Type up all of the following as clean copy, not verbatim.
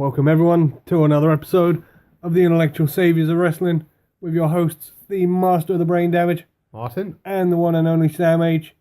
welcome everyone to another episode of the Intellectual Saviors of Wrestling with your hosts, the Master of the Brain Damage, Martin. and the one and only Sam H.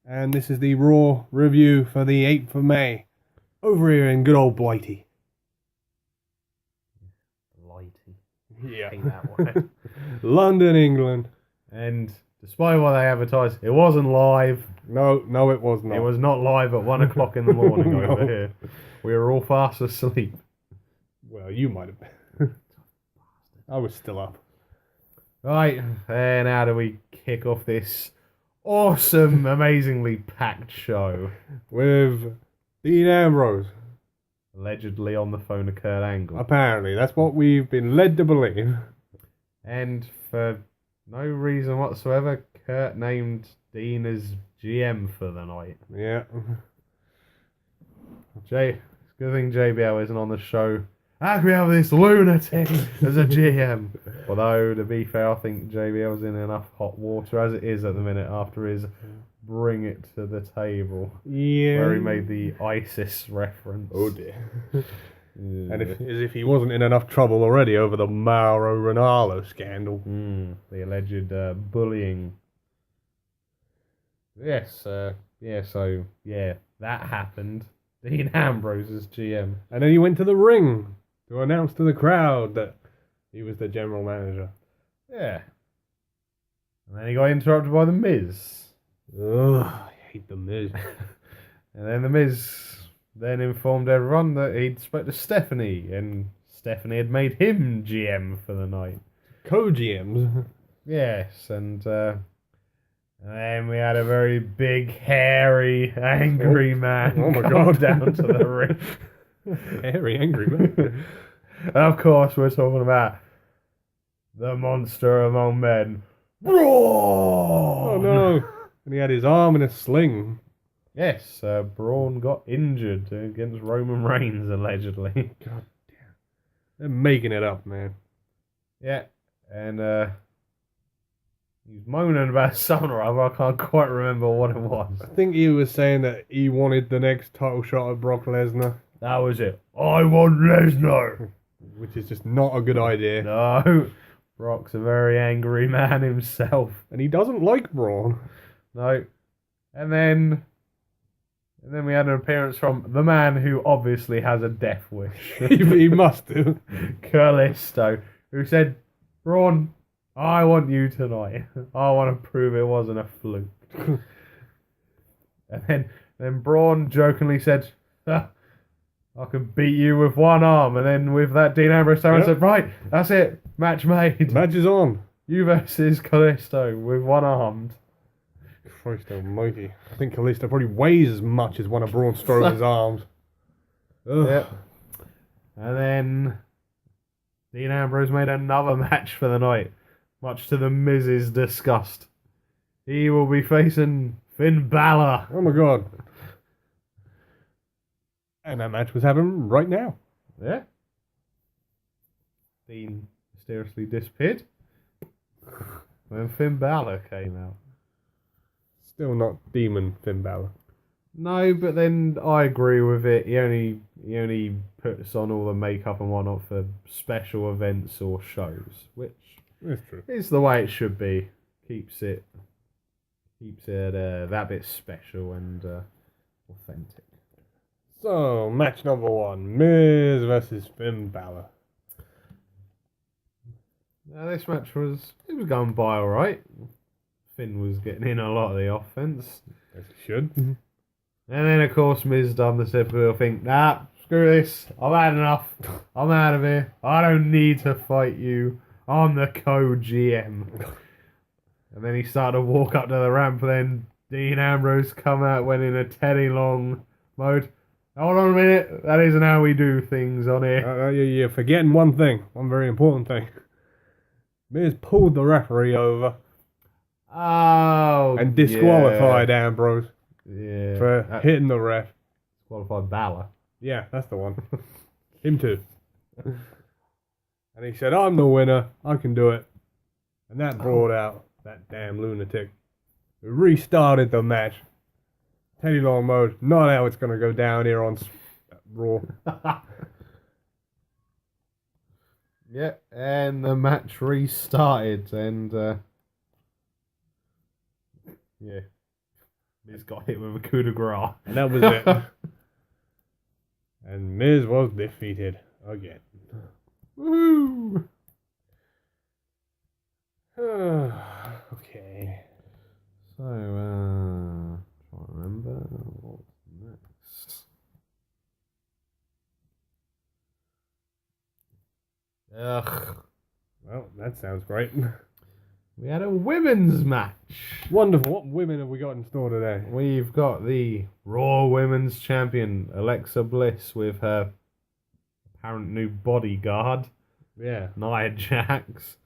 And this is the Raw review for the 8th of May, over here in good old Blighty. Blighty. Yeah. Hate that one. London, England. And despite what they advertised, it wasn't live. No, it was not. It was not live at 1 o'clock in the morning No. over here. We were all fast asleep. Well, you might have been. I was still up. Right, and how do we kick off this awesome, amazingly packed show? With Dean Ambrose. Allegedly on the phone to Kurt Angle. Apparently, that's what we've been led to believe. And for no reason whatsoever, Kurt named Dean as GM for the night. Yeah. It's a good thing JBL isn't on the show. How can we have this lunatic as a GM? Although, to be fair, I think JBL's in enough hot water as it is at the minute after his bring it to the table. Yeah. Where he made the ISIS reference. Oh dear. And as if he wasn't in enough trouble already over the Mauro Ranallo scandal. The alleged bullying. Yes, so that happened. Dean Ambrose as GM. And then he went to the ring to announce to the crowd that he was the general manager. Yeah. And then he got interrupted by The Miz. Ugh, I hate the Miz. And then The Miz then informed everyone that he'd spoke to Stephanie, and Stephanie had made him GM for the night. Co-GMs. Yes, and then we had a very big, hairy, angry man Oh my come God. down to the ring. Hairy, angry man. And of course, we're talking about the monster among men, Braun! Oh no. And he had his arm in a sling. Yes, Braun got injured against Roman Reigns, allegedly. God damn. They're making it up, man. Yeah, and he was moaning about something or other. I can't quite remember what it was. I think he was saying that he wanted the next title shot of Brock Lesnar, That was it. I want Lesnar! which is just not a good idea. No, Brock's a very angry man himself. And he doesn't like Braun. No. And then we had an appearance from the man who obviously has a death wish. he must do. Kalisto, who said, Braun, I want you tonight. I want to prove it wasn't a fluke. And then Braun jokingly said, I could beat you with one arm. And then with that, Dean Ambrose said, right, that's it. Match made. Match is on. You versus Kalisto with one armed. Christ almighty. I think Kalisto probably weighs as much as one of Braun Strowman's arms. Ugh. Yep. And then Dean Ambrose made another match for the night, much to the Miz's disgust. He will be facing Finn Balor. Oh my god. And that match was happening right now. Yeah. Dean mysteriously disappeared when Finn Balor came out. Still not Demon Finn Balor. No, but then I agree with it. He only puts on all the makeup and whatnot for special events or shows, which That's true. is the way it should be. Keeps it that bit special and authentic. So, match number 1. Miz versus Finn Balor. Now this match was going by alright. Finn was getting in a lot of the offense. As he should. And then, of course, Miz done the typical thing. Nah, screw this. I've had enough. I'm out of here. I don't need to fight you. I'm the co-GM. And then he started to walk up to the ramp. Then Dean Ambrose come out, went in a Teddy Long mode. Hold on a minute. That isn't how we do things on here. You're forgetting one thing. One very important thing. Miz pulled the referee over Oh. and disqualified Ambrose Yeah. for hitting the ref. Disqualified Balor. Yeah, that's the one. Him too. And he said, I'm the winner. I can do it. And that brought out that damn lunatic. We restarted the match. Teddy Long mode. Not how it's going to go down here on Raw. Yeah, and the match restarted, and yeah, Miz got hit with a coup de grace. And that was it. And Miz was defeated again. Woo! Okay. So, trying to remember what's next. Ugh. Well, that sounds great. We had a women's match. Wonderful. What women have we got in store today? We've got the Raw Women's Champion, Alexa Bliss, with her apparent new bodyguard, Yeah. Nia Jax.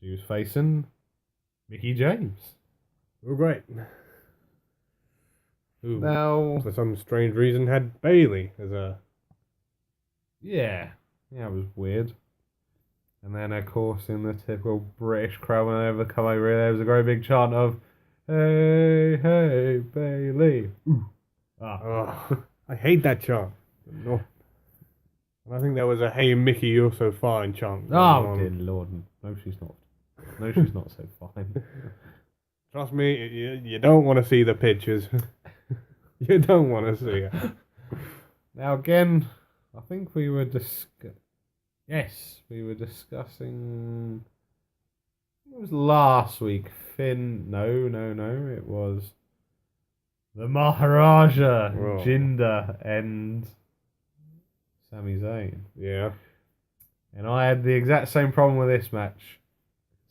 She was facing Mickie James. We're great. Who, Now, for some strange reason, had Bailey as a... yeah, it was weird. And then, of course, in the typical British crowd, whenever they come over here, there was a great big chant of, "Hey, hey, Bailey." Ooh. Oh, I hate that chant. No. And I think there was a "Hey Mickey, you're so fine" chant. Oh, dear Lord. No, she's not. No, she's not so fine. Trust me, you don't want to see the pictures. You don't want to see it. Now, again, I think we were we were discussing. It was last week. Finn. No. It was the Maharaja, Oh. Jinder, and Sami Zayn. Yeah. And I had the exact same problem with this match.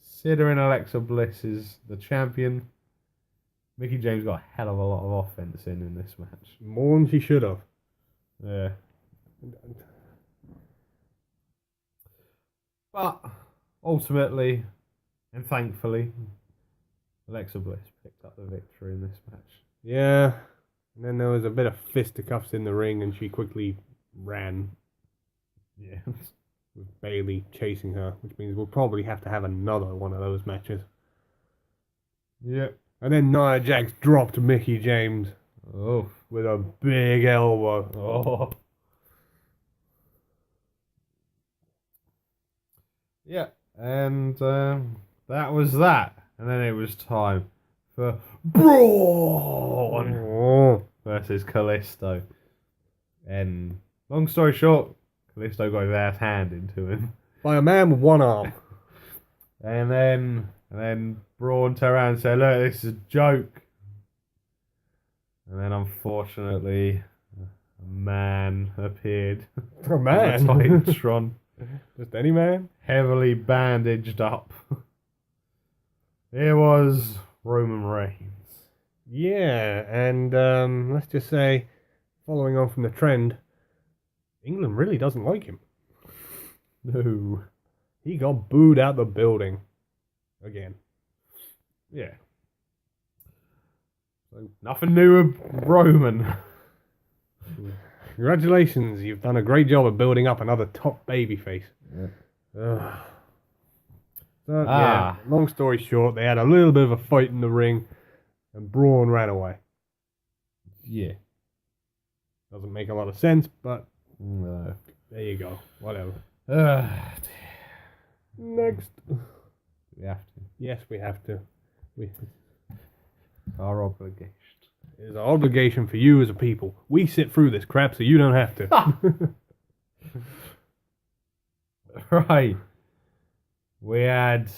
Considering Alexa Bliss is the champion, Mickie James got a hell of a lot of offense in this match. More than she should have. Yeah. But ultimately, and thankfully, Alexa Bliss picked up the victory in this match. Yeah. And then there was a bit of fisticuffs in the ring, and she quickly ran Yeah. with Bailey chasing her, which means we'll probably have to have another one of those matches. Yep. And then Nia Jax dropped Mickie James Oh. with a big elbow. Oh. Yeah. And that was that. And then it was time for Braun Oh. versus Kalisto. And long story short, Kalisto got his ass handed to him. By a man with one arm. And then Braun turned around and said, "Look, this is a joke." And then unfortunately, a man appeared. A on man? the Titantron, Just any man? heavily bandaged up. It was Roman Reigns. Yeah, and let's just say, following on from the trend, England really doesn't like him. No. He got booed out the building. Again. Yeah. So nothing new with Roman. Congratulations, you've done a great job of building up another top babyface. Ugh. So, yeah, long story short, they had a little bit of a fight in the ring, and Braun ran away. Yeah. Doesn't make a lot of sense, but No. there you go. Whatever. Uh, Next. we have to. Yes, we have to. It's our obligation. It is our obligation for you as a people. We sit through this crap so you don't have to. Right. We had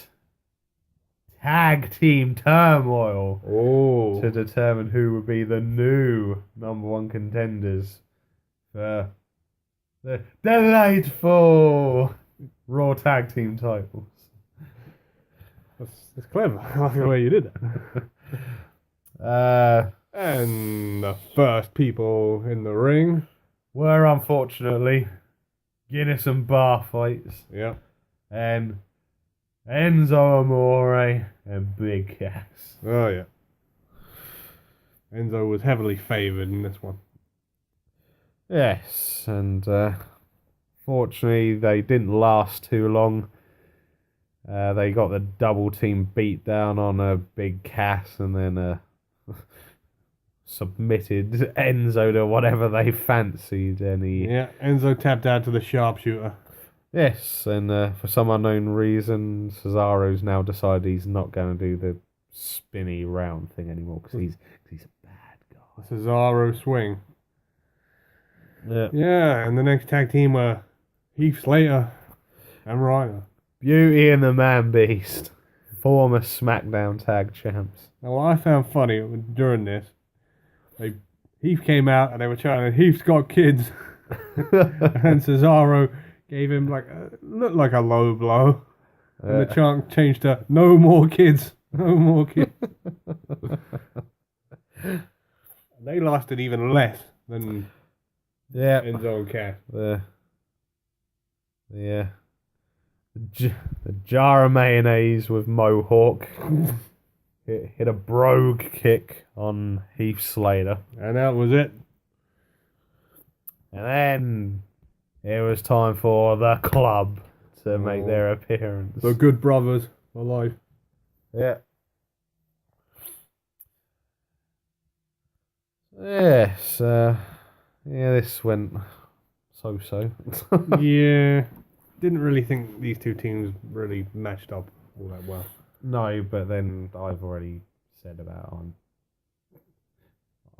tag team turmoil Oh. to determine who would be the new number one contenders for the delightful Raw tag team titles. That's clever. I like the way you did that. And the first people in the ring. Were unfortunately Guinness and Bar fights Yeah. and Enzo Amore and Big Cass. Oh, yeah. Enzo was heavily favoured in this one. Yes, and fortunately they didn't last too long. They got the double team beat down on a Big Cass and then submitted Enzo to whatever they fancied. Yeah, Enzo tapped out to the sharpshooter. Yes, and for some unknown reason, Cesaro's now decided he's not going to do the spinny round thing anymore because he's a bad guy. Cesaro swing. Yeah. Yeah, and the next tag team were Heath Slater and Ryder. Beauty and the Man Beast, former SmackDown Tag Champs. Now, what I found funny during this, Heath came out and they were chanting, "Heath's got kids," and Cesaro gave him looked like a low blow, and the chant changed to "No more kids, no more kids." They lasted even less than Enzo and Cass. The jar of mayonnaise with Mohawk hit a brogue kick on Heath Slater. And that was it. And then it was time for the club to make their appearance. The Good Brothers for life. Yeah. Yes. This went so-so. Yeah. Didn't really think these two teams really matched up all that well. No, but then I've already said about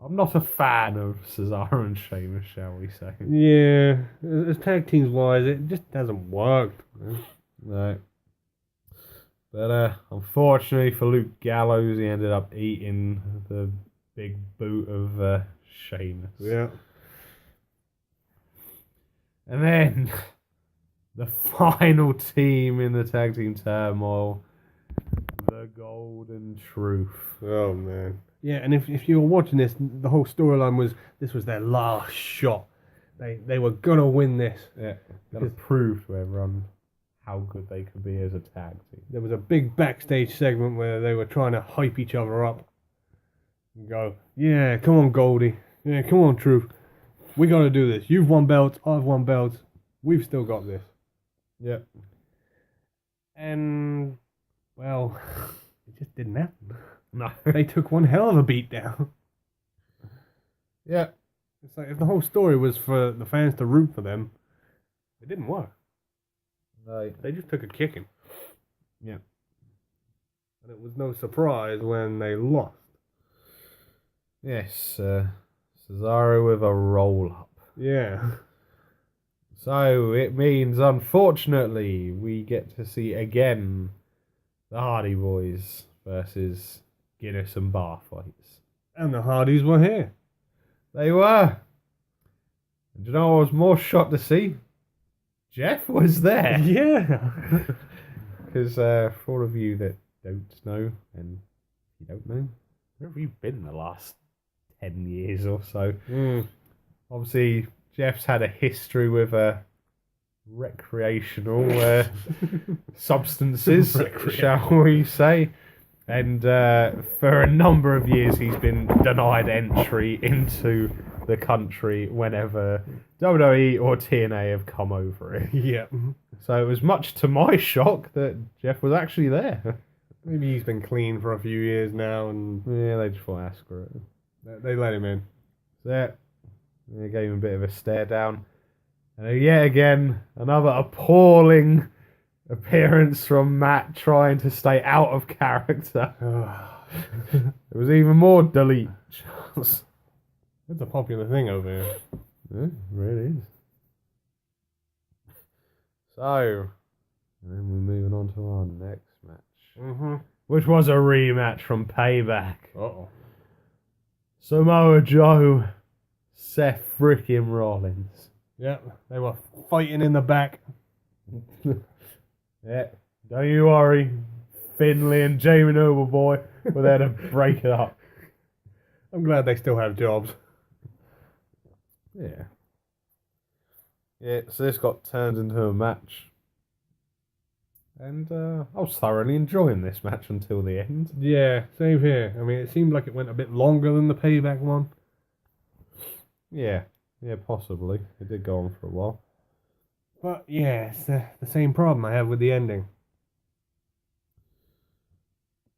I'm not a fan of Cesaro and Sheamus, shall we say? Yeah, as tag teams wise, it just hasn't worked. No. But unfortunately for Luke Gallows, he ended up eating the big boot of Sheamus. Yeah. And then the final team in the tag team turmoil, the Golden Truth. Oh man. Yeah, and if you were watching this, the whole storyline was this was their last shot. They were gonna win this. Yeah. Gotta prove to everyone how good they could be as a tag team. There was a big backstage segment where they were trying to hype each other up. And go, yeah, come on, Goldie. Yeah, come on, Truth. We gotta do this. You've won belts. I've won belts. We've still got this. Yeah. And well, it just didn't happen. No. They took one hell of a beat down. Yeah. It's like if the whole story was for the fans to root for them, it didn't work. No. They just took a kicking. Yeah. And it was no surprise when they lost. Yes, Cesaro with a roll-up. Yeah. So it means, unfortunately, we get to see again the Hardy Boys versus Guinness and Bar fights. And the Hardys were here. They were. And do you know what I was more shocked to see? Jeff was there. Yeah. Because for all of you that don't know, and you don't know, where have you been the last 10 years or so? Obviously, Jeff's had a history with recreational substances, shall we say. And for a number of years, he's been denied entry into the country whenever WWE or TNA have come over it. Yeah. So it was much to my shock that Jeff was actually there. Maybe he's been clean for a few years now, and Yeah, they just thought, screw it. they let him in. So they gave him a bit of a stare down. And yet again, another appalling appearance from Matt trying to stay out of character. It was even more delete chance. It's a popular thing over here. Yeah, it really is. So, and then we're moving on to our next match. Which was a rematch from Payback. Uh-oh. Samoa Joe, Seth frickin' Rollins. Yeah, they were fighting in the back. Yeah, don't you worry. Finlay and Jamie Noble Boy were there to break it up. I'm glad they still have jobs. Yeah. Yeah, so this got turned into a match. And I was thoroughly enjoying this match until the end. Yeah, same here. I mean, it seemed like it went a bit longer than the Payback one. Yeah, possibly. It did go on for a while. But yeah, it's the same problem I have with the ending.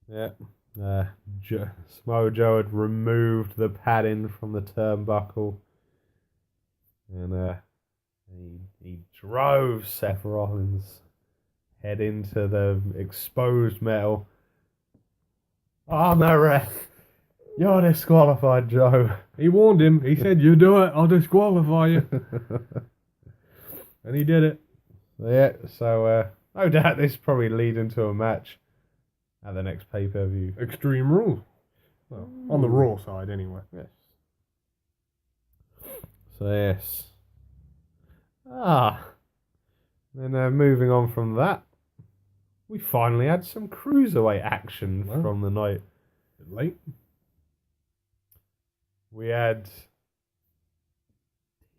Yeah. Samoa Joe had removed the padding from the turnbuckle. And He drove Seth Rollins head into the exposed metal. I'm the ref. You're disqualified, Joe. He warned him. He said, "You do it, I'll disqualify you." And he did it. So no doubt this probably lead into a match at the next pay-per-view. Extreme Rules. Well, on the Raw side, anyway. Yes. So yes. Then moving on from that, we finally had some cruiserweight action Wow. from the night. Bit late. We had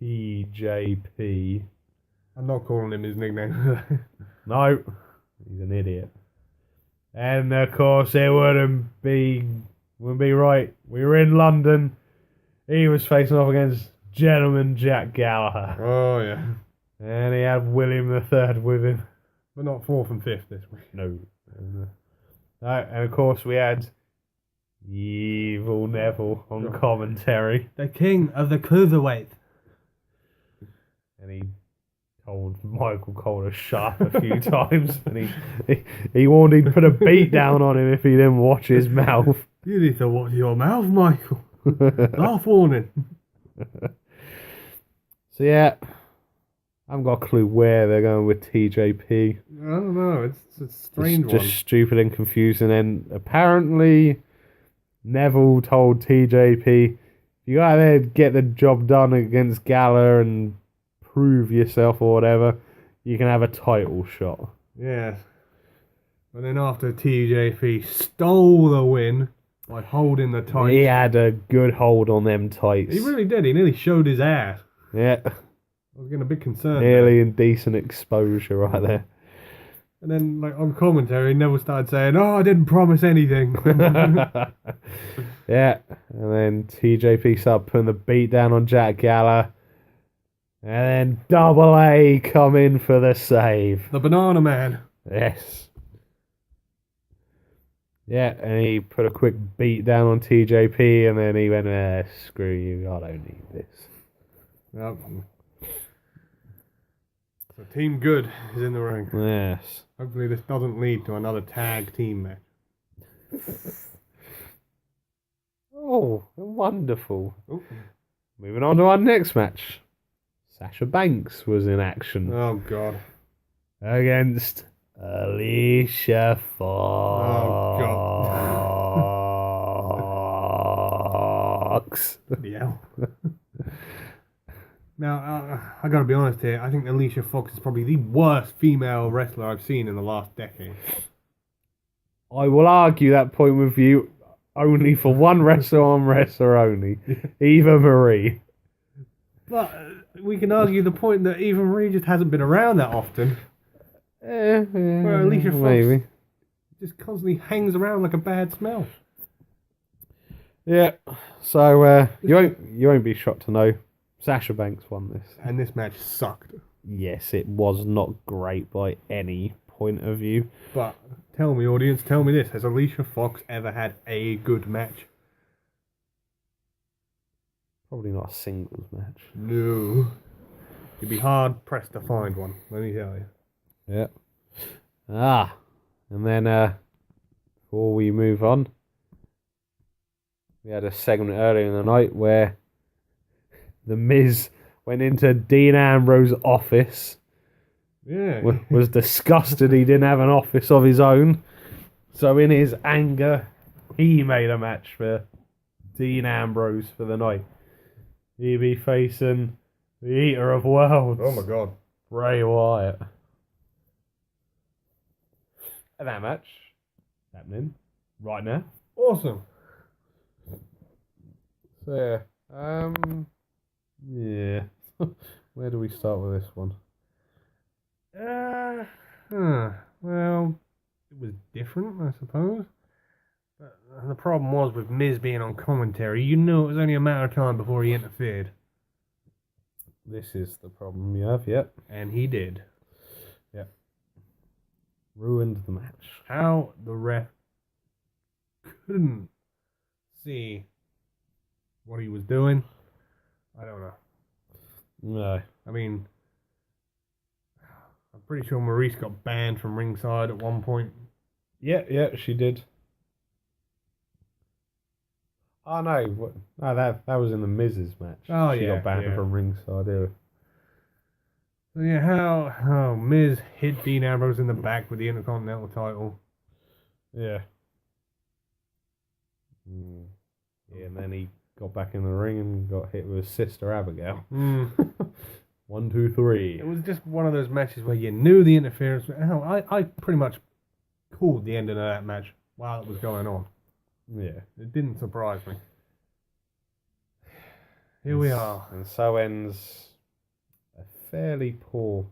TJP. I'm not calling him his nickname. No, he's an idiot. And of course, it wouldn't be right. We were in London. He was facing off against Gentleman Jack Gallagher, Oh, yeah. and he had William III with him. But not 4th and 5th this week. No. And of course, we had Evil Neville on commentary, The king of the cruiserweight. and he told Michael Cole to shut up a few times, and he warned he'd put a beat down on him if he didn't watch his mouth. You need to watch your mouth, Michael. Laugh warning. So yeah, I haven't got a clue where they're going with TJP. I don't know. It's a strange It's one. just stupid and confusing. And apparently, Neville told TJP, "If you go out there, get the job done against Gallagher and prove yourself or whatever, you can have a title shot." Yes. But then after TJP stole the win by holding the tights. He had a good hold on them tights. He really did. He nearly showed his ass. Yeah, I was getting a bit concerned. nearly indecent exposure right there. And then, like, on commentary, Neville started saying, "Oh, I didn't promise anything." Yeah, and then TJP started putting the beat down on Jack Gallagher. And then Double A come in for the save. The Banana Man. Yes. Yeah, and he put a quick beat down on TJP, and then he went, "Screw you, I don't need this." Yep. So Team Good is in the ring. Yes. Hopefully this doesn't lead to another tag team match. Oh, wonderful. Oh, Moving on to our next match. Sasha Banks was in action oh God. against Alicia Oh, Fox. Bloody hell. Now, I gotta be honest here. I think Alicia Fox is probably the worst female wrestler I've seen in the last decade. I will argue that point with you only for one wrestler on wrestler only. Eva Marie. But we can argue the point that Eva Marie just hasn't been around that often. Where Alicia Fox maybe. just constantly hangs around like a bad smell. Yeah. So you won't be shocked to know Sasha Banks won this. And this match sucked. Yes, it was not great by any point of view. But tell me, audience, tell me this. Has Alicia Fox ever had a good match? Probably not a singles match. No. You'd be hard pressed to find one, let me tell you. Yeah. And then before we move on, we had a segment earlier in the night where The Miz went into Dean Ambrose's office. Yeah. Was disgusted he didn't have an office of his own. So in his anger, he made a match for Dean Ambrose for the night. He'd be facing the Eater of Worlds, Oh my God. Bray Wyatt. And that match happening right now. Awesome. So yeah. Where do we start with this one? Well, it was different, I suppose. But the problem was with Miz being on commentary, you knew it was only a matter of time before he interfered. This is the problem you have, yep. And he did. Yep. Ruined the match. How the ref couldn't see what he was doing, I don't know. No. I mean, pretty sure Maurice got banned from ringside at one point. Yeah, she did. Oh no, no, that was in the Miz's match. Oh, she yeah, got banned yeah. from ringside. Yeah. So yeah, how Miz hit Dean Ambrose in the back with the Intercontinental title. Yeah. Yeah, and then he got back in the ring and got hit with his sister Abigail. 1, 2, 3. It was just one of those matches where you knew the interference. Hell, I pretty much called the ending of that match while it was going on. Yeah. It didn't surprise me. Here we are. And so ends a fairly poor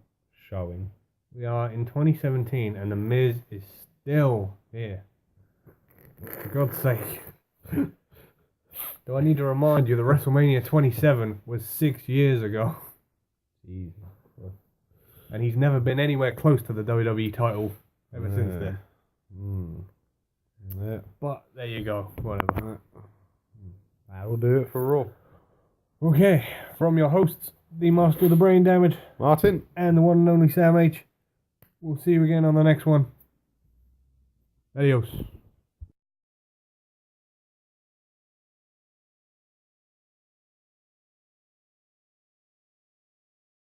showing. We are in 2017 and The Miz is still here. For God's sake. Do I need to remind you that WrestleMania 27 was 6 years ago? Jeez. And he's never been anywhere close to the WWE title ever since then. Yeah. But there you go. Whatever. That'll do it for Raw. Okay, from your hosts, the Master of the Brain Damage, Martin. and the one and only Sam H. We'll see you again on the next one. Adios.